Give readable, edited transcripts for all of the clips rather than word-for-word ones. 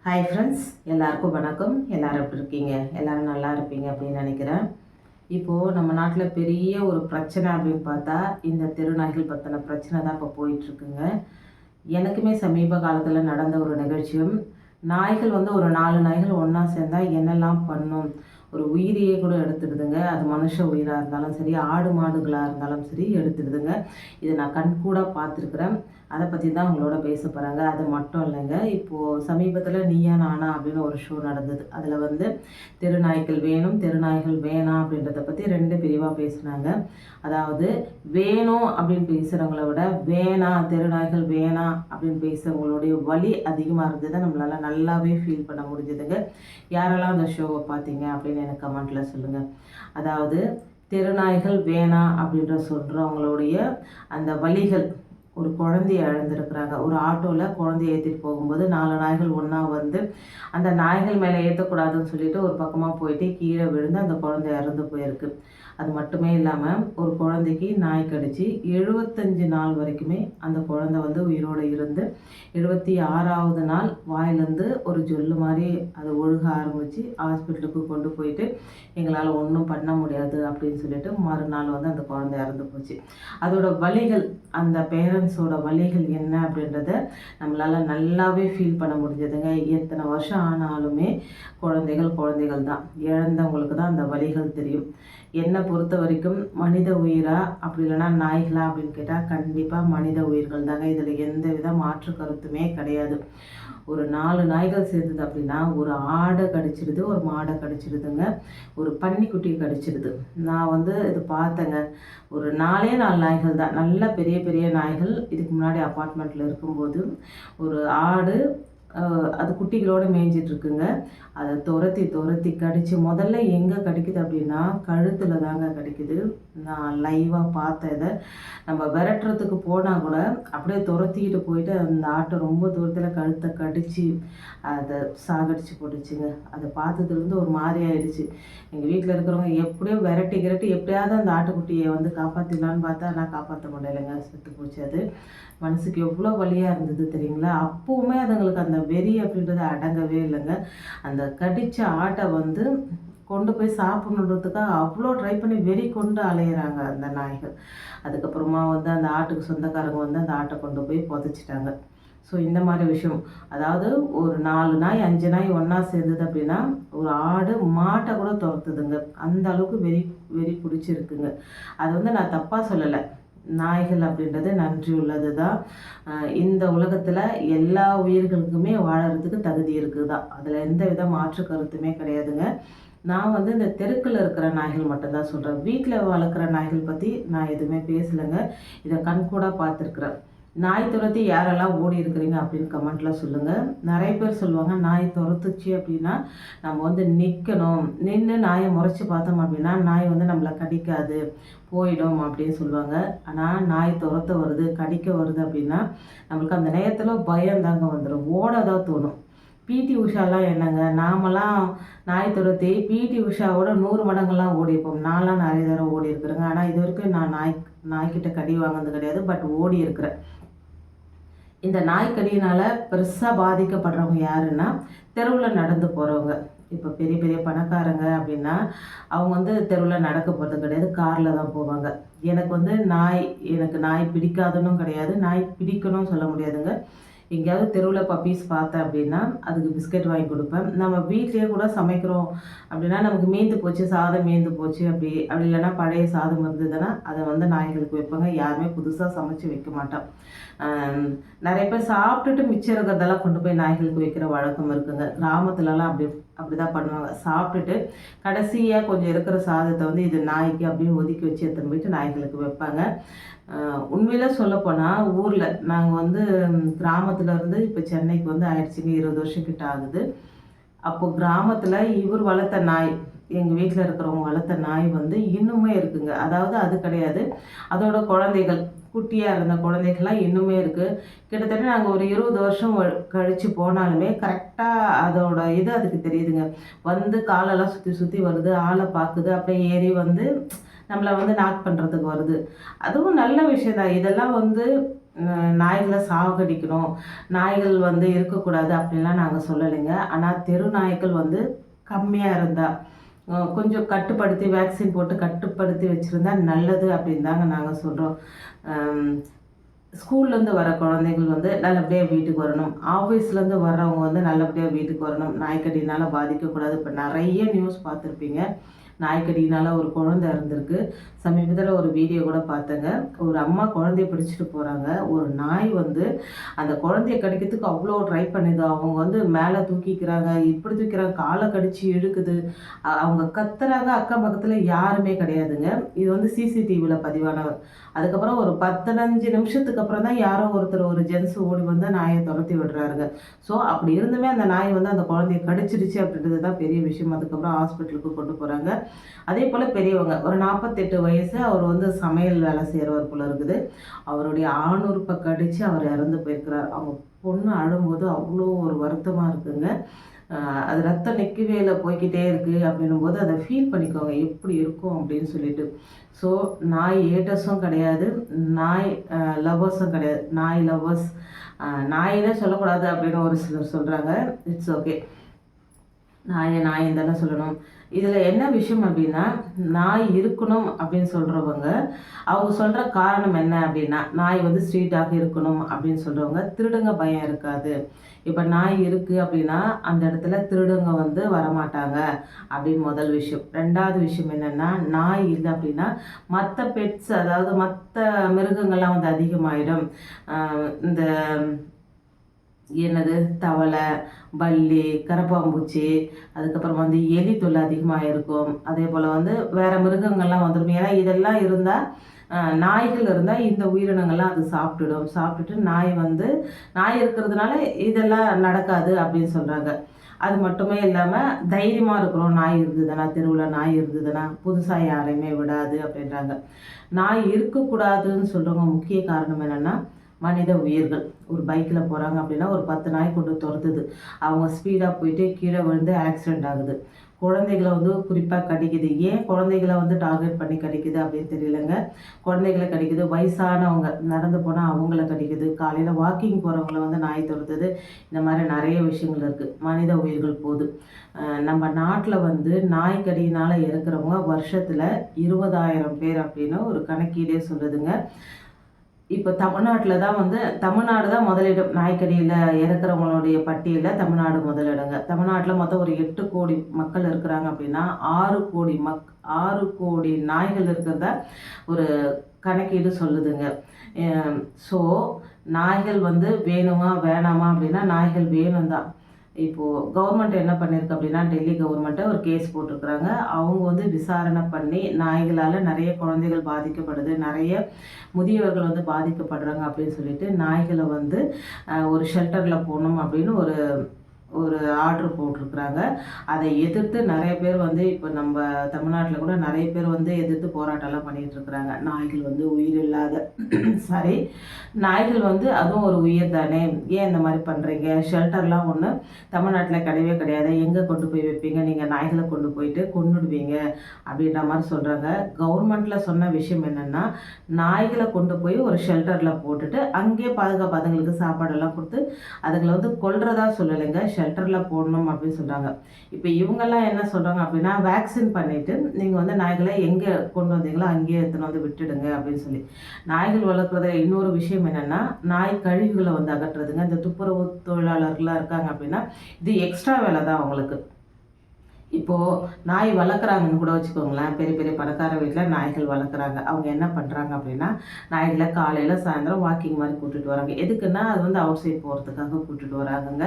Hi friends, எல்லாருக்கும் வணக்கம். எல்லோரும் எப்படி இருக்கீங்க? எல்லோரும் நல்லா இருப்பீங்க அப்படின்னு நினைக்கிறேன். இப்போது நம்ம நாட்டில் பெரிய ஒரு பிரச்சனை அப்படின்னு பார்த்தா இந்த தெருநாய்கள் பற்றின பிரச்சனை தான் இப்போ போயிட்டுருக்குங்க. எனக்குமே சமீப காலத்தில் நடந்த ஒரு நிகழ்ச்சியும், நாய்கள் வந்து ஒரு 4 நாய்கள் ஒன்றா சேர்ந்தால் என்னெல்லாம் பண்ணும், ஒரு உயிரியே கூட எடுத்துடுதுங்க. அது மனுஷ உயிராக இருந்தாலும் சரி, ஆடு மாடுகளாக இருந்தாலும் சரி எடுத்துடுதுங்க. இதை நான் கண்கூடாக பார்த்துருக்குறேன். அதை பற்றி தான் உங்களோட பேச போகிறாங்க. அது மட்டும் இல்லைங்க, இப்போது சமீபத்தில் நீயா நானா அப்படின்னு ஒரு ஷோ நடந்தது. அதில் வந்து தெருநாய்கள் வேணும், தெருநாய்கள் வேணாம் அப்படின்றத பற்றி 2 பிரிவாக பேசினாங்க. அதாவது வேணும் அப்படின்னு பேசுகிறவங்கள விட வேணாம், தெருநாய்கள் வேணாம் அப்படின்னு பேசுகிறவங்களுடைய வலி அதிகமாக இருந்ததை நம்மளால் நல்லாவே ஃபீல் பண்ண முடிஞ்சதுங்க. யாரெல்லாம் அந்த ஷோவை பார்த்தீங்க அப்படின்னு எனக்கு கமெண்ட்டில் சொல்லுங்கள். அதாவது தெருநாய்கள் வேணாம் அப்படின்ற சொல்கிறவங்களுடைய அந்த வலிகள், ஒரு குழந்தைய இழந்திருக்கிறாங்க. ஒரு ஆட்டோவில் குழந்தைய ஏற்றிட்டு போகும்போது 4 நாய்கள் ஒன்றா வந்து அந்த நாய்கள் மேலே ஏற்றக்கூடாதுன்னு சொல்லிட்டு ஒரு பக்கமாக போயிட்டு கீழே விழுந்து அந்த குழந்தை இறந்து போயிருக்கு. அது மட்டுமே இல்லாமல் ஒரு குழந்தைக்கு நாய் கடிச்சு 75 நாள் வரைக்குமே அந்த குழந்தை வந்து உயிரோடு இருந்து 76வது நாள் வாயிலேருந்து ஒரு ஜொல்லு மாதிரி அது ஒழுக ஆரம்பித்து ஹாஸ்பிட்டலுக்கு கொண்டு போயிட்டு எங்களால் ஒன்றும் பண்ண முடியாது அப்படின்னு சொல்லிட்டு மறுநாள் வந்து அந்த குழந்தை இறந்து போச்சு. அதோட வலிகள், அந்த பேரண்ட்ஸோட வலிகள் என்ன அப்படின்றத நம்மளால் நல்லாவே ஃபீல் பண்ண முடிஞ்சதுங்க. எத்தனை வருஷம் ஆனாலுமே குழந்தைகள் தான், இழந்தவங்களுக்கு தான் அந்த வலிகள் தெரியும். என்னை பொறுத்த வரைக்கும் மனித உயிரா அப்படி இல்லைன்னா நாய்களா அப்படின்னு கேட்டால் கண்டிப்பாக மனித உயிர்கள் தாங்க. இதில் எந்த வித மாற்று கருத்துமே கிடையாது. ஒரு 4 நாய்கள் சேர்ந்தது அப்படின்னா ஒரு ஆடை கடிச்சிடுது, ஒரு மாடை கடிச்சிடுதுங்க, ஒரு பன்னிக்குட்டியை கடிச்சிடுது. நான் வந்து இது பார்த்தேங்க. ஒரு 4 நாய்கள் தான், நல்ல பெரிய பெரிய நாய்கள். இதுக்கு முன்னாடி அப்பார்ட்மெண்ட்டில் இருக்கும்போது ஒரு ஆடு அது குட்டிகளோடு மேய்ஞ்சிட்ருக்குங்க. அதை துரத்தி கடித்து முதல்ல எங்கே கடிக்குது அப்படின்னா கழுத்தில் தாங்க கடிக்குது. நான் லைவாக பார்த்தேன் இதை. நம்ம விரட்டுறதுக்கு போனால் கூட அப்படியே துரத்திக்கிட்டு போயிட்டு அந்த ஆட்டை ரொம்ப தூரத்தில் கழுத்தை கடித்து அதை சாகடிச்சு போட்டுச்சுங்க. அதை பார்த்ததுலேருந்து ஒரு மாதிரி ஆயிடுச்சு. எங்கள் வீட்டில் இருக்கிறவங்க எப்படியோ விரட்டி எப்படியாவது அந்த ஆட்டுக்குட்டியை வந்து காப்பாற்றிடலான்னு பார்த்தா நான் காப்பாற்ற முடியலைங்க, செத்து போச்சு. அது மனசுக்கு எவ்வளோ வலியாக இருந்தது தெரியுங்களா? அப்போவுமே அதுங்களுக்கு அந்த வெறி அப்படின்றது அடங்கவே இல்லைங்க. அந்த கடித்த ஆட்டை வந்து கொண்டு போய் சாப்பிடணுன்றதுக்காக அவ்வளோ ட்ரை பண்ணி வெறி கொண்டு அலையிறாங்க அந்த நாய்கள். அதுக்கப்புறமா வந்து அந்த ஆட்டுக்கு சொந்தக்காரங்க வந்து அந்த ஆட்டை கொண்டு போய் புதைச்சிட்டாங்க. ஸோ இந்த மாதிரி விஷயம், அதாவது ஒரு 4 நாய் 5 நாய் ஒன்றா சேர்ந்தது அப்படின்னா ஒரு ஆடு மாட்டை கூட துரத்துதுங்க. அந்த அளவுக்கு வெறி பிடிச்சிருக்குங்க. அது வந்து நான் தப்பாக சொல்லலை. நாய்கள் அப்படின்றது நன்றி உள்ளது தான். இந்த உலகத்தில் எல்லா உயிர்களுக்குமே வாழறதுக்கு தகுதி இருக்குது தான். அதில் எந்த வித மாற்று கருத்துமே கிடையாதுங்க. நான் வந்து இந்த தெருக்கில் இருக்கிற நாய்கள் மட்டும்தான் சொல்கிறேன். வீட்டில் வளர்க்குற நாய்கள் பற்றி நான் எதுவுமே பேசலைங்க. இதை கண்கூடாக பார்த்துருக்குறேன். நாய் துரத்தி யாரெல்லாம் ஓடி இருக்கிறீங்க அப்படின்னு கமெண்ட்டில் சொல்லுங்கள். நிறைய பேர் சொல்லுவாங்க நாய் துரத்துச்சு அப்படின்னா நம்ம வந்து நிற்கணும், நின்று நாயை முறைச்சி பார்த்தோம் அப்படின்னா நாய் வந்து நம்மளை கடிக்காது, போயிடும் அப்படின்னு சொல்லுவாங்க. ஆனால் நாய் துரத்த வருது, கடிக்க வருது அப்படின்னா நம்மளுக்கு அந்த நேரத்தில் பயந்தாங்க வந்துடும், ஓட தான் தோணும். பிடி உஷாலாம் என்னங்க, நாமெல்லாம் நாய் துரத்தி பிடி உஷாவோட 100 மடங்கெல்லாம் ஓடிப்போம். நான்லாம் நிறைய தடவை ஓடி இருக்கிறேங்க. ஆனால் இது வரைக்கும் நான் நாய்க்கிட்ட கடி வாங்கினது கிடையாது, பட் ஓடி இருக்கிறேன். இந்த நாய்க்கடியினால் பெருசாக பாதிக்கப்படுறவங்க யாருன்னா தெருவில் நடந்து போகிறவங்க. இப்போ பெரிய பெரிய பணக்காரங்க அப்படின்னா அவங்க வந்து தெருவில் நடக்க போகிறது கிடையாது, காரில் தான் போவாங்க. எனக்கு நாய் பிடிக்காதுன்னு கிடையாது, நாய் பிடிக்கணும்னு சொல்ல முடியாதுங்க. எங்கேயாவது தெருவில் பப்பீஸ் பார்த்தேன் அப்படின்னா அதுக்கு பிஸ்கெட் வாங்கி கொடுப்பேன். நம்ம வீட்லேயே கூட சமைக்கிறோம் அப்படின்னா நமக்கு மீந்து போச்சு, சாதம் மீந்து போச்சு அப்படி இல்லைன்னா பழைய சாதம் இருந்ததுன்னா அதை வந்து நாய்களுக்கு வைப்பாங்க. யாருமே புதுசாக சமைச்சு வைக்க மாட்டோம். நிறைய பேர் சாப்பிட்டுட்டு மிச்சம் இருக்கிறதெல்லாம் கொண்டு போய் நாய்களுக்கு வைக்கிற வழக்கம் இருக்குங்க. கிராமத்துலலாம் அப்படி தான் பண்ணுவாங்க. சாப்பிட்டுட்டு கடைசியாக கொஞ்சம் இருக்கிற சாதத்தை வந்து இது நாய்க்கு அப்படின்னு ஒதுக்கி வச்சு எடுத்துன்னு போயிட்டு நாய்களுக்கு வைப்பாங்க. உண்மையில சொல்லப்போனால் ஊரில் நாங்கள் வந்து கிராமத்துலேருந்து இப்போ சென்னைக்கு வந்து ஆயிடுச்சுங்க, 20 வருஷம் கிட்ட ஆகுது. அப்போது கிராமத்தில் இவர் வளர்த்த நாய், எங்கள் வீட்டில் இருக்கிறவங்க வளர்த்த நாய் வந்து இன்னுமே இருக்குங்க. அதாவது அது கிடையாது, அதோட குழந்தைகள், குட்டியாக இருந்த குழந்தைகள்லாம் இன்னுமே இருக்குது. கிட்டத்தட்ட நாங்கள் ஒரு 20 வருஷம் கழித்து போனாலுமே கரெக்டாக அதோட இது அதுக்கு தெரியுதுங்க. வந்து காலெல்லாம் சுற்றி வருது, ஆளை பார்க்குது, அப்படியே ஏறி வந்து நம்மளை வந்து நாக் பண்ணுறதுக்கு வருது. அதுவும் நல்ல விஷயம் தான். இதெல்லாம் வந்து நாய்களை சாகடிக்கணும், நாய்கள் வந்து இருக்கக்கூடாது அப்படின்லாம் நாங்கள் சொல்லலைங்க. ஆனால் தெரு நாய்கள் வந்து கம்மியாக இருந்தால் கொஞ்சம் கட்டுப்படுத்தி வேக்சின் போட்டு கட்டுப்படுத்தி வச்சுருந்தா நல்லது அப்படின்னு தாங்க நாங்கள் சொல்கிறோம். ஸ்கூல்லேருந்து வர குழந்தைகள் வந்து நல்லபடியாக வீட்டுக்கு வரணும், ஆஃபீஸ்லேருந்து வர்றவங்க வந்து நல்லபடியாக வீட்டுக்கு வரணும், நாய்க்கடினால் பாதிக்கக்கூடாது. இப்போ நிறைய நியூஸ் பார்த்துருப்பீங்க, நாய்க்கடினால் ஒரு குழந்தை இருந்திருக்கு. சமீபத்தில் ஒரு வீடியோ கூட பார்த்தேங்க. ஒரு அம்மா குழந்தைய பிடிச்சிட்டு போகிறாங்க, ஒரு நாய் வந்து அந்த குழந்தைய கடிக்கிறதுக்கு அவ்வளோ ட்ரை பண்ணுது. அவங்க வந்து மேலே தூக்கிக்கிறாங்க, இப்படி தூக்கிறாங்க, காலை கடிச்சு இழுக்குது. அவங்க கத்துறாங்க, அக்கம் பக்கத்தில் யாருமே கிடையாதுங்க. இது வந்து சிசிடிவியில் பதிவான. அதுக்கப்புறம் ஒரு 15 நிமிஷத்துக்கு அப்புறம் தான் யாரோ ஒருத்தர், ஒரு ஜென்ஸ் ஓடி வந்து நாயை துரத்தி விடுறாருங்க. ஸோ அப்படி இருந்துமே அந்த நாய் வந்து அந்த குழந்தைய கடிச்சிருச்சு அப்படின்றது தான் பெரிய விஷயம். அதுக்கப்புறம் ஹாஸ்பிட்டலுக்கு கொண்டு போகிறாங்க. அதே போல் பெரியவங்க ஒரு 48 வயசு, அவர் வந்து சமையல் வேலை செய்கிறவர் போல இருக்குது. அவருடைய ஆணுறுப்பை கடித்து அவர் இறந்து போயிருக்கிறார். அவங்க பொண்ணு அழும்போது அவ்வளோ ஒரு வருத்தமாக இருக்குங்க. அது ரத்தம் நிற்கவே இல்லை, போய்கிட்டே இருக்குது அப்படின்னும் போது அதை ஃபீல் பண்ணிக்கோங்க எப்படி இருக்கும் அப்படின்னு சொல்லிட்டு. ஸோ நாய் ஏட்டர்ஸும் கிடையாது, நாய் லவ்வர்ஸும் கிடையாது. நாய் லவ்வர்ஸ், நாயினே சொல்லக்கூடாது அப்படின்னு ஒரு சிலர் சொல்கிறாங்க. இட்ஸ் ஓகே, நாயின் தானே சொல்லணும். இதில் என்ன விஷயம் அப்படின்னா, நாய் இருக்கணும் அப்படின்னு சொல்கிறவங்க, அவங்க சொல்கிற காரணம் என்ன அப்படின்னா, நாய் வந்து ஸ்ட்ரீட்டாக இருக்கணும் அப்படின்னு சொல்கிறவங்க, திருடுங்க பயம் இருக்காது. இப்போ நாய் இருக்குது அப்படின்னா அந்த இடத்துல திருடுங்க வந்து வரமாட்டாங்க அப்படின்னு முதல் விஷயம். ரெண்டாவது விஷயம் என்னென்னா, நாய் இல்லை அப்படின்னா மற்ற பெட்ஸ், அதாவது மற்ற மிருகங்கள்லாம் வந்து அதிகமாகிடும். இந்த என்னது தவளை, பல்லி, கரப்பாம்பூச்சி, அதுக்கப்புறம் வந்து எலி தொல்லை அதிகமாக இருக்கும். அதே போல் வந்து வேறு மிருகங்கள்லாம் வந்துடும். ஏன்னா இதெல்லாம் இருந்தால், நாய்கள் இருந்தால் இந்த உயிரினங்கள்லாம் அது சாப்பிட்டுட்டு நாய் இருக்கிறதுனால இதெல்லாம் நடக்காது அப்படின்னு சொல்கிறாங்க. அது மட்டுமே இல்லாமல் தைரியமாக இருக்கிறோம், நாய் இருந்ததுன்னா, தெருவில் நாய் இருந்ததுன்னா புதுசாக யாரையுமே விடாது அப்படின்றாங்க. நாய் இருக்கக்கூடாதுன்னு சொல்கிறவங்க முக்கிய காரணம் என்னென்னா, மனித உயிர்கள். ஒரு பைக்கில் போகிறாங்க அப்படின்னா ஒரு 10 நாய் கொண்டு துரத்துது, அவங்க ஸ்பீடாக போயிட்டு கீழே விழுந்து ஆக்சிடெண்ட் ஆகுது. குழந்தைகளை வந்து குறிப்பாக கடிக்குது. ஏன் குழந்தைகளை வந்து டார்கெட் பண்ணி கடிக்குது அப்படின்னு தெரியலங்க. குழந்தைகளை கடிக்குது, வயசானவங்க நடந்து போனால் அவங்கள கடிக்குது, காலையில் வாக்கிங் போகிறவங்கள வந்து நாய் துரத்துது. இந்த மாதிரி நிறைய விஷயங்கள் இருக்குது. மனித உயிர்கள் போகுது. நம்ம நாட்டில் வந்து நாய்க்கடியினால் இறக்குறவங்க வருஷத்தில் 20,000 பேர் அப்படின்னு ஒரு கணக்கீடே சொல்லுதுங்க. இப்போ தமிழ்நாடு தான் முதலிடம். நாய்க்கடியில் இறக்குறவங்களுடைய பட்டியலில் தமிழ்நாடு முதலிடங்க. தமிழ்நாட்டில் மொத்தம் ஒரு 8 கோடி மக்கள் இருக்கிறாங்க அப்படின்னா 6 கோடி நாய்கள் இருக்கிறதா ஒரு கணக்கீடு சொல்லுதுங்க. ஸோ நாய்கள் வந்து வேணுமா வேணாமா அப்படின்னா நாய்கள் வேணும் தான். இப்போது கவர்மெண்ட் என்ன பண்ணியிருக்கு அப்படின்னா, டெல்லி கவர்மெண்ட்டை ஒரு கேஸ் போட்டிருக்கிறாங்க. அவங்க வந்து விசாரணை பண்ணி, நாய்களால் நிறைய குழந்தைகள் பாதிக்கப்படுது, நிறைய முதியவர்கள் வந்து பாதிக்கப்படுறாங்க அப்படின்னு சொல்லிட்டு நாய்களை வந்து ஒரு ஷெல்டரில் போடணும் அப்படின்னு ஒரு ஆர்டர் போட்டிருக்கிறாங்க. அதை எதிர்த்து நிறைய பேர் வந்து இப்போ நம்ம தமிழ்நாட்டில் கூட நிறைய பேர் வந்து எதிர்த்து போராட்டம்லாம் பண்ணிகிட்டு இருக்கிறாங்க. நாய்கள் வந்து உயிர் இல்லாத சாரி, நாய்கள் வந்து அதுவும் ஒரு உயிர் தானே, ஏன் இந்த மாதிரி பண்ணுறீங்க? ஷெல்டர்லாம் ஒன்று தமிழ்நாட்டில் கிடையவே கிடையாது, எங்கே கொண்டு போய் வைப்பீங்க? நீங்கள் நாய்களை கொண்டு போயிட்டு கொன்னுடுவீங்க அப்படின்ற மாதிரி சொல்கிறாங்க. கவர்மெண்ட்டில் சொன்ன விஷயம் என்னென்னா, நாய்களை கொண்டு போய் ஒரு ஷெல்டரில் போட்டுட்டு அங்கேயே பாதுகாப்பு, அதுங்களுக்கு சாப்பாடெல்லாம் கொடுத்து அதுங்களை வந்து கொல்றதா சொல்லலைங்க, ஷெல்டரில் போடணும் அப்படின்னு சொல்கிறாங்க. இப்போ இவங்கெல்லாம் என்ன சொல்கிறாங்க அப்படின்னா, வேக்சின் பண்ணிவிட்டு நீங்கள் வந்து நாய்களை எங்கே கொண்டு வந்தீங்களோ அங்கேயே எடுத்துன்னு வந்து விட்டுடுங்க அப்படின்னு சொல்லி. நாய்கள் வளர்க்குறத இன்னொரு விஷயம் என்னென்னா, நாய் கழிவுகளை வந்து அகற்றுறதுங்க. இந்த துப்புரவு தொழிலாளர்கள்லாம் இருக்காங்க அப்படின்னா இது எக்ஸ்ட்ரா வேலை தான் அவங்களுக்கு. இப்போது நாய் வளர்க்குறாங்கன்னு கூட வச்சுக்கோங்களேன், பெரிய பெரிய பணக்கார வீட்டில் நாய்கள் வளர்க்குறாங்க. அவங்க என்ன பண்ணுறாங்க அப்படின்னா, நாய்களை காலையில் சாயந்தரம் வாக்கிங் மாதிரி கூட்டிகிட்டு வராங்க. எதுக்குன்னா அது வந்து அவுட் சைட் போகிறதுக்காக கூட்டிகிட்டு வராங்கங்க.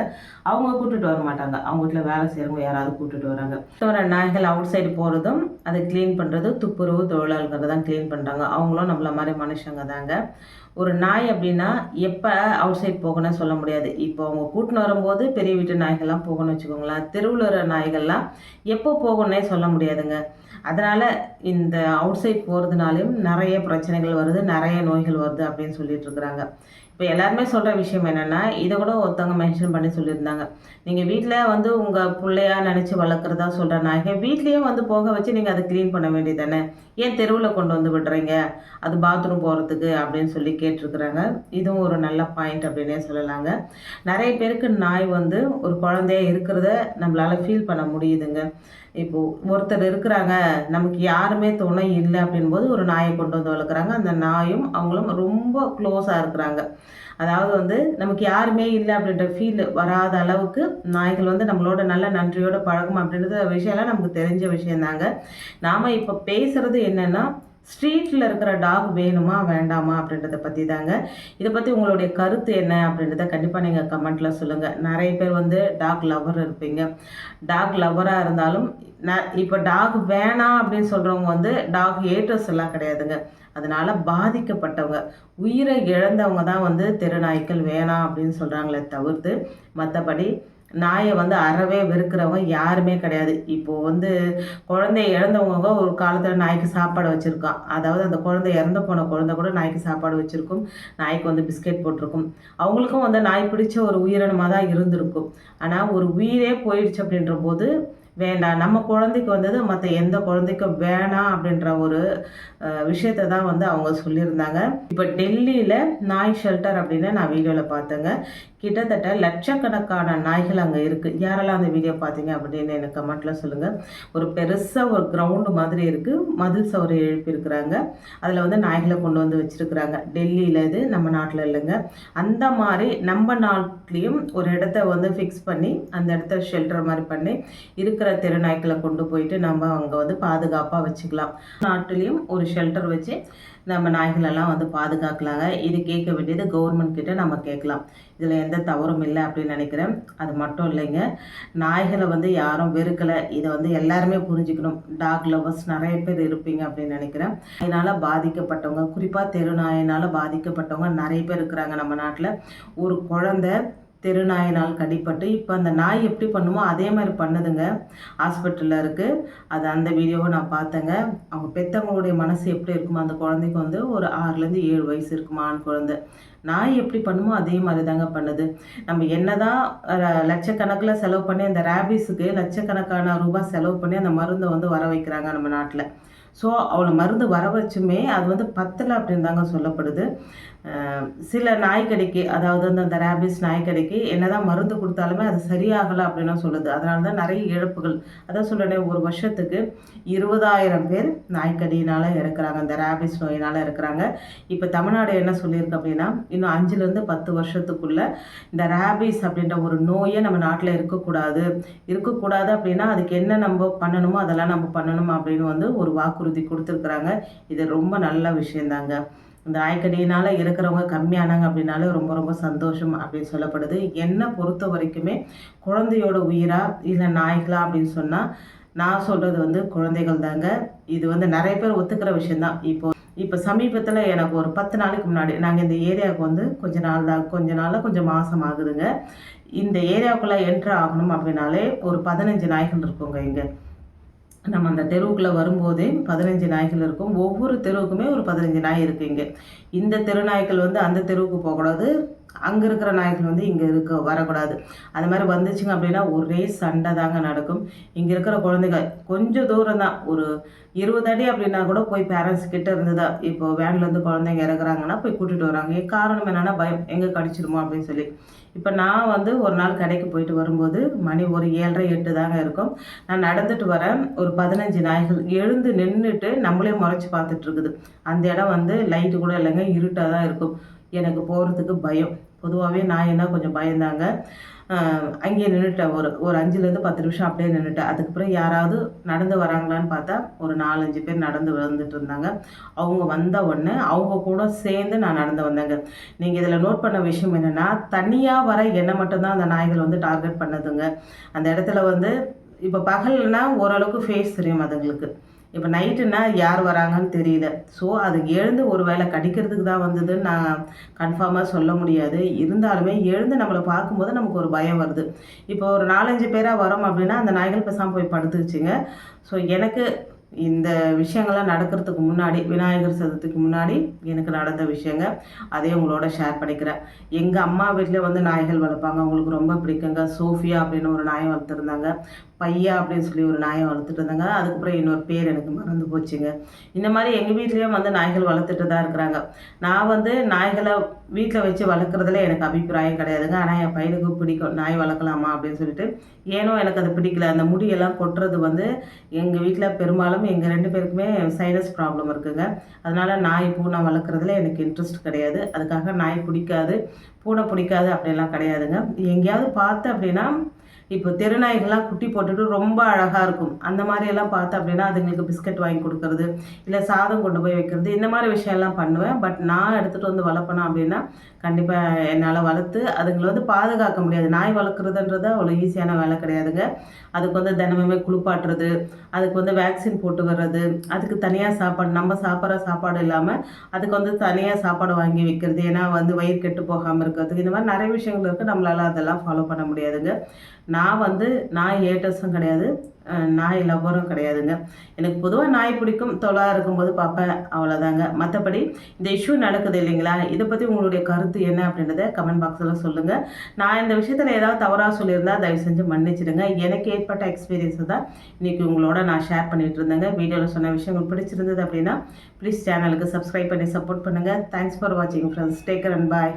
அவங்க கூட்டிகிட்டு வர மாட்டாங்க, அவங்க வீட்டில் வேலை செய்கிறவங்க யாராவது கூட்டிகிட்டு வராங்க. நாய்கள் அவுட் சைடு போகிறதும் அதை க்ளீன் பண்ணுறது துப்புரவு தொழிலாளர்கள் தான் க்ளீன் பண்ணுறாங்க. அவங்களும் நம்மள மாதிரி மனுஷங்க தாங்க. ஒரு நாய் அப்படின்னா எப்போ அவுட் சைட் போகணும்னு சொல்ல முடியாது. இப்போ அவங்க கூட்டின்னு வரும்போது பெரிய வீட்டு நாய்கள்லாம் போகணும்னு வச்சுக்கோங்களேன். தெருவில் இருக்கிற நாய்கள்லாம் எப்போ போகணுன்னே சொல்ல முடியாதுங்க. அதனால் இந்த அவுட் சைட் போகிறதுனாலையும் நிறைய பிரச்சனைகள் வருது, நிறைய நோய்கள் வருது அப்படின்னு சொல்லிட்டு இருக்கிறாங்க. இப்போ எல்லாருமே சொல்கிற விஷயம் என்னென்னா, இதை கூட ஒருத்தவங்க மென்ஷன் பண்ணி சொல்லியிருந்தாங்க. நீங்கள் வீட்டில் வந்து உங்கள் பிள்ளையா நினச்சி வளர்க்குறதா சொல்கிற நாய்கள் வீட்லேயே வந்து போக வச்சு நீங்கள் அதை க்ளீன் பண்ண வேண்டியது தானே, ஏன் தெருவில் கொண்டு வந்து விடுறீங்க, அது பாத்ரூம் போகிறதுக்கு அப்படின்னு சொல்லி கேட்டிருக்கிறாங்க. இதுவும் ஒரு நல்ல பாயிண்ட் அப்படின்னே சொல்லலாங்க. நிறைய பேருக்கு நாய் வந்து ஒரு குழந்தையா இருக்கிறத நம்மளால் ஃபீல் பண்ண முடியுதுங்க. இப்போது ஒருத்தர் இருக்கிறாங்க, நமக்கு யாருமே துணை இல்லை அப்படின்போது ஒரு நாயை கொண்டு வந்து வளர்க்குறாங்க. அந்த நாயும் அவங்களும் ரொம்ப க்ளோஸாக இருக்கிறாங்க. அதாவது வந்து நமக்கு யாருமே இல்லை அப்படின்ற ஃபீல் வராத அளவுக்கு நாய்கள் வந்து நம்மளோட நல்ல நன்றியோடு பழகும் அப்படின்ற விஷயம்லாம் நமக்கு தெரிஞ்ச விஷயந்தாங்க. நாம் இப்போ பேசுகிறது என்னென்னா, ஸ்ட்ரீட்டில் இருக்கிற டாக் வேணுமா வேண்டாமா அப்படின்றத பற்றி தாங்க. இதை பற்றி உங்களுடைய கருத்து என்ன அப்படின்றத கண்டிப்பாக நீங்கள் கமெண்ட்டில் சொல்லுங்கள். நிறைய பேர் வந்து டாக் லவர் இருப்பீங்க. டாக் லவராக இருந்தாலும் இப்போ டாக் வேணாம் அப்படின்னு சொல்கிறவங்க வந்து டாக் ஹேட்டர்ஸ் எல்லாம் கிடையாதுங்க. அதனால் பாதிக்கப்பட்டவங்க, உயிரை இழந்தவங்க தான் வந்து தெருநாய்க்கள் வேணாம் அப்படின்னு சொல்கிறாங்களே தவிர்த்து, மற்றபடி நாயை வந்து அறவே வெறுக்கிறவங்க யாருமே கிடையாது. இப்போது வந்து குழந்தைய இழந்தவங்க ஒரு காலத்தில் நாய்க்கு சாப்பாடு வச்சுருக்கான். அதாவது அந்த குழந்தை இறந்து போன குழந்தை கூட நாய்க்கு சாப்பாடு வச்சுருக்கும், நாய்க்கு வந்து பிஸ்கெட் போட்டிருக்கும். அவங்களுக்கும் வந்து நாய் பிடிச்ச ஒரு உயிரினமாக தான் இருந்திருக்கும். ஆனால் ஒரு உயிரே போயிடுச்சு அப்படின்ற போது வேண்டாம், நம்ம குழந்தைக்கு வந்தது மற்ற எந்த குழந்தைக்கும் வேணாம் அப்படின்ற ஒரு விஷயத்தை தான் வந்து அவங்க சொல்லியிருந்தாங்க. இப்போ டெல்லியில் நாய் ஷெல்டர் அப்படின்னு நான் வீடியோவில் பார்த்தேங்க. கிட்டத்தட்ட லட்சக்கணக்கான நாய்கள் அங்கே இருக்குது. யாரெல்லாம் அந்த வீடியோ பார்த்தீங்க அப்படின்னு எனக்கு கமெண்ட்டில் சொல்லுங்கள். ஒரு பெருசாக ஒரு கிரவுண்டு மாதிரி இருக்குது, மதில் சவரை எழுப்பியிருக்கிறாங்க. அதில் வந்து நாய்களை கொண்டு வந்து வச்சுருக்குறாங்க. டெல்லியில், இது நம்ம நாட்டில் இல்லைங்க. அந்த மாதிரி நம்ம நாட்டிலையும் ஒரு இடத்த வந்து ஃபிக்ஸ் பண்ணி அந்த இடத்த ஷெல்டர் மாதிரி பண்ணி இருக்கிற தெருநாய்க்களை கொண்டு போயிட்டு நம்ம அங்கே வந்து பாதுகாப்பாக வச்சுக்கலாம். நாட்டிலையும் ஒரு ஷெல்டர் வச்சு நம்ம நாய்களெல்லாம் வந்து பாதுகாக்கலாங்க. இது கேட்க வேண்டியது கவர்மெண்ட் கிட்ட நம்ம கேட்கலாம். இதில் எந்த தவறும் இல்லை அப்படின்னு நினைக்கிறேன். அது மட்டும் இல்லைங்க, நாய்களை வந்து யாரும் வெறுக்கலை. இதை வந்து எல்லாருமே புரிஞ்சுக்கணும். டாக் லவர்ஸ் நிறைய பேர் இருப்பீங்க அப்படின்னு நினைக்கிறேன். இதனால் பாதிக்கப்பட்டவங்க, குறிப்பாக தெருநாயினால் பாதிக்கப்பட்டவங்க நிறைய பேர் இருக்கிறாங்க நம்ம நாட்டில். ஒரு குழந்தை தெருநாயினால் கடிப்பட்டு இப்போ அந்த நாய் எப்படி பண்ணுமோ அதே மாதிரி பண்ணுதுங்க. ஹாஸ்பிட்டலில் இருக்குது. அது அந்த வீடியோவை நான் பார்த்தேங்க. அவங்க பெற்றவங்களுடைய மனசு எப்படி இருக்குமோ, அந்த குழந்தைக்கு வந்து ஒரு 6லேருந்து 7 வயசு இருக்குமா, ஆண் குழந்தை. நாய் எப்படி பண்ணுமோ அதே மாதிரி தாங்க பண்ணுது. நம்ம என்ன தான் லட்சக்கணக்கில் செலவு பண்ணி அந்த ரேபிஸுக்கு லட்சக்கணக்கான ரூபாய் செலவு பண்ணி அந்த மருந்தை வந்து வர வைக்கிறாங்க நம்ம நாட்டில். ஸோ அவளை மருந்து வர வச்சுமே அது வந்து பத்தலை அப்படின்னு தாங்க சொல்லப்படுது. சில நாய்க்கடிக்கு, அதாவது வந்து அந்த ரேபிஸ் நாய்க்கடிக்கு என்னதான் மருந்து கொடுத்தாலுமே அது சரியாகலை அப்படின்னு சொல்லுது. அதனால தான் நிறைய இழப்புகள். அதான் சொல்கிறேன், ஒரு வருஷத்துக்கு 20,000 பேர் நாய்க்கடியினால் இறக்குறாங்க, அந்த ரேபிஸ் நோயினால் இறக்குறாங்க. இப்போ தமிழ்நாடு என்ன சொல்லியிருக்கு அப்படின்னா, இன்னும் 5லேருந்து 10 வருஷத்துக்குள்ளே இந்த ரேபிஸ் அப்படின்ற ஒரு நோயை நம்ம நாட்டில் இருக்கக்கூடாது அப்படின்னா அதுக்கு என்ன நம்ம பண்ணணுமோ அதெல்லாம் நம்ம பண்ணணும் அப்படின்னு வந்து ஒரு வாக்குறுதி கொடுத்துருக்குறாங்க. இது ரொம்ப நல்ல விஷயந்தாங்க. இந்த நாய்க்கடியினால் இருக்கிறவங்க கம்மியானாங்க அப்படின்னாலே ரொம்ப ரொம்ப சந்தோஷம் அப்படின்னு சொல்லப்படுது. என்னை பொறுத்த வரைக்குமே குழந்தையோட உயிரா இல்லை நாய்களா அப்படின்னு சொன்னால் நான் சொல்கிறது வந்து குழந்தைகள் தாங்க. இது வந்து நிறைய பேர் ஒத்துக்கிற விஷயந்தான். இப்போ சமீபத்தில் எனக்கு ஒரு 10 நாளைக்கு முன்னாடி நாங்கள் இந்த ஏரியாவுக்கு வந்து கொஞ்ச நாளில் கொஞ்சம் மாதம் ஆகுதுங்க. இந்த ஏரியாவுக்குள்ளே என்ட்ரு ஆகணும் அப்படின்னாலே ஒரு 15 நாய்கள் இருக்குங்க. இங்கே நம்ம அந்த தெருவுக்குள்ளே வரும்போதே 15 நாய்கள் இருக்கும். ஒவ்வொரு தெருவுக்குமே ஒரு 15 நாய் இருக்குது இங்கே. இந்த தெரு நாய்கள் வந்து அந்த தெருவுக்கு போகக்கூடாது, அங்கே இருக்கிற நாய்கள் வந்து இங்கே வரக்கூடாது. அது மாதிரி வந்துச்சுங்க அப்படின்னா ஒரே சண்டை தாங்க நடக்கும். இங்கே இருக்கிற குழந்தைங்க கொஞ்சம் தூரம் தான், ஒரு 20 அடி அப்படின்னா கூட போய் பேரண்ட்ஸ் கிட்ட இருந்து தான் இப்போ வேன்லேருந்து குழந்தைங்க இறக்குறாங்கன்னா போய் கூட்டிகிட்டு வராங்க. காரணம் என்னென்னா பயம், எங்கே கடிச்சிடுமோ அப்படின்னு சொல்லி. இப்போ நான் வந்து ஒரு நாள் கடைக்கு போயிட்டு வரும்போது மணி ஒரு 7:30 8 தாங்க இருக்கும். நான் நடந்துட்டு வரேன். ஒரு 15 நாய்கள் எழுந்து நின்றுட்டு நம்மளே முறைச்சி பார்த்துட்ருக்குது. அந்த இடம் வந்து லைட்டு கூட இல்லைங்க, இருட்டாக தான் இருக்கும். எனக்கு போகிறதுக்கு பயம். பொதுவாகவே நாய்னா கொஞ்சம் பயந்தாங்க. அங்கேயே நின்றுட்டேன். ஒரு 5லேருந்து 10 நிமிஷம் அப்படியே நின்றுட்டேன். அதுக்கப்புறம் யாராவது நடந்து வராங்களான்னு பார்த்தா ஒரு 4 5 பேர் நடந்து வந்துட்டு இருந்தாங்க. அவங்க வந்த உடனே அவங்க கூட சேர்ந்து நான் நடந்து வந்தேங்க. நீங்கள் இதில் நோட் பண்ண விஷயம் என்னென்னா, தனியாக வர என்னை மட்டும்தான் அந்த நாய்கள் வந்து டார்கெட் பண்ணுதுங்க. அந்த இடத்துல வந்து இப்போ பகல்னா ஓரளவுக்கு ஃபேஸ் தெரியும் அதுங்களுக்கு. இப்போ நைட்டுன்னா யார் வராங்கன்னு தெரியல. ஸோ அது எழுந்து ஒரு வேளை கடிக்கிறதுக்கு தான் வந்ததுன்னு நான் கன்ஃபார்மாக சொல்ல முடியாது. இருந்தாலுமே எழுந்து நம்மளை பார்க்கும்போது நமக்கு ஒரு பயம் வருது. இப்போ ஒரு 4 5 பேராக வரோம் அப்படின்னா அந்த நாய்கள் பேசாமல் போய் படுத்துக்குச்சுங்க. ஸோ எனக்கு இந்த விஷயங்கள்லாம் நடக்கிறதுக்கு முன்னாடி, விநாயகர் சதுர்த்திக்கு முன்னாடி எனக்கு நடந்த விஷயங்க. அதையும் உங்களோட ஷேர் பண்ணிக்கிறேன். எங்கள் அம்மா வீட்டில் வந்து நாய்கள் வளர்ப்பாங்க. அவங்களுக்கு ரொம்ப பிடிக்குங்க. சோஃபியா அப்படின்னு ஒரு நாயை வளர்த்துருந்தாங்க. பையா அப்படின்னு சொல்லி ஒரு நாயை வளர்த்துட்டு இருந்தாங்க. அதுக்கப்புறம் இன்னொரு பேர் எனக்கு மறந்து போச்சுங்க. இந்த மாதிரி எங்கள் வீட்லேயும் வந்து நாய்கள் வளர்த்துட்டு தான் இருக்கிறாங்க. நான் வந்து நாய்களை வீட்டில் வச்சு வளர்க்குறதுல எனக்கு அபிப்பிராயம் கிடையாதுங்க. ஆனால் என் பையனுக்கு பிடிக்கும். நாய் வளர்க்கலாமா அப்படின்னு சொல்லிட்டு. ஏனோ எனக்கு அது பிடிக்கல. அந்த முடியெல்லாம் கொட்டுறது வந்து எங்கள் வீட்டில் பெரும்பாலும் எங்கள் 2 பேருக்குமே சைனஸ் ப்ராப்ளம் இருக்குங்க. அதனால் நாய், பூனை வளர்க்குறதுல எனக்கு இன்ட்ரெஸ்ட் கிடையாது. அதுக்காக நாய் பிடிக்காது, பூனை பிடிக்காது அப்படிலாம் கிடையாதுங்க. எங்கேயாவது பார்த்தேன் அப்படின்னா, இப்போ தெருநாய்கள்லாம் குட்டி போட்டுட்டு ரொம்ப அழகாக இருக்கும். அந்த மாதிரியெல்லாம் பார்த்தேன் அப்படின்னா, அதுங்களுக்கு பிஸ்கட் வாங்கி கொடுக்குறது, இல்லை சாதம் கொண்டு போய் வைக்கிறது, இந்த மாதிரி விஷயம்லாம் பண்ணுவேன். பட் நான் எடுத்துகிட்டு வந்து வளர்ப்பேனா அப்படின்னா, கண்டிப்பாக என்னால் வளர்த்து அதுங்களை வந்து பாதுகாக்க முடியாது. நாய் வளர்க்குறதுன்றது அவ்வளோ ஈஸியான வேலை கிடையாதுங்க. அதுக்கு வந்து தினமுமே குளிப்பாட்டுறது, அதுக்கு வந்து வேக்சின் போட்டு வர்றது, அதுக்கு தனியாக சாப்பாடு, நம்ம சாப்பிட்ற சாப்பாடு இல்லாமல் அதுக்கு வந்து தனியாக சாப்பாடு வாங்கி வைக்கிறது. ஏன்னா வந்து வயிறு கெட்டு போகாமல் இருக்கிறதுக்கு, இந்த மாதிரி நிறைய விஷயங்கள் இருக்குது. நம்மளால் அதெல்லாம் ஃபாலோ பண்ண முடியாதுங்க. நான் வந்து நாய் ஏட்டர்ஸும் கிடையாது, நாய் லவ்வரும் கிடையாதுங்க. எனக்கு பொதுவாக நாய் பிடிக்கும், தொலா இருக்கும்போது பார்ப்பேன், அவ்வளோதாங்க. மற்றபடி இந்த இஷ்யூ நடக்குது இல்லைங்களா, இதை பற்றி உங்களுடைய கருத்து என்ன அப்படின்றத கமெண்ட் பாக்ஸில் சொல்லுங்கள். நான் இந்த விஷயத்தில் ஏதாவது தவறாக சொல்லியிருந்தா தயவு செஞ்சு மன்னிச்சிடுங்க. எனக்கு ஏற்பட்ட எக்ஸ்பீரியன்ஸை தான் இன்றைக்கி உங்களோட நான் ஷேர் பண்ணிகிட்டு இருந்தேங்க. வீடியோவில் சொன்ன விஷயங்கள் பிடிச்சிருந்தது அப்படின்னா ப்ளீஸ் சேனலுக்கு சப்ஸ்கிரைப் பண்ணி சப்போர்ட் பண்ணுங்கள். தேங்க்ஸ் ஃபார் வாட்சிங் friends. Take care and bye.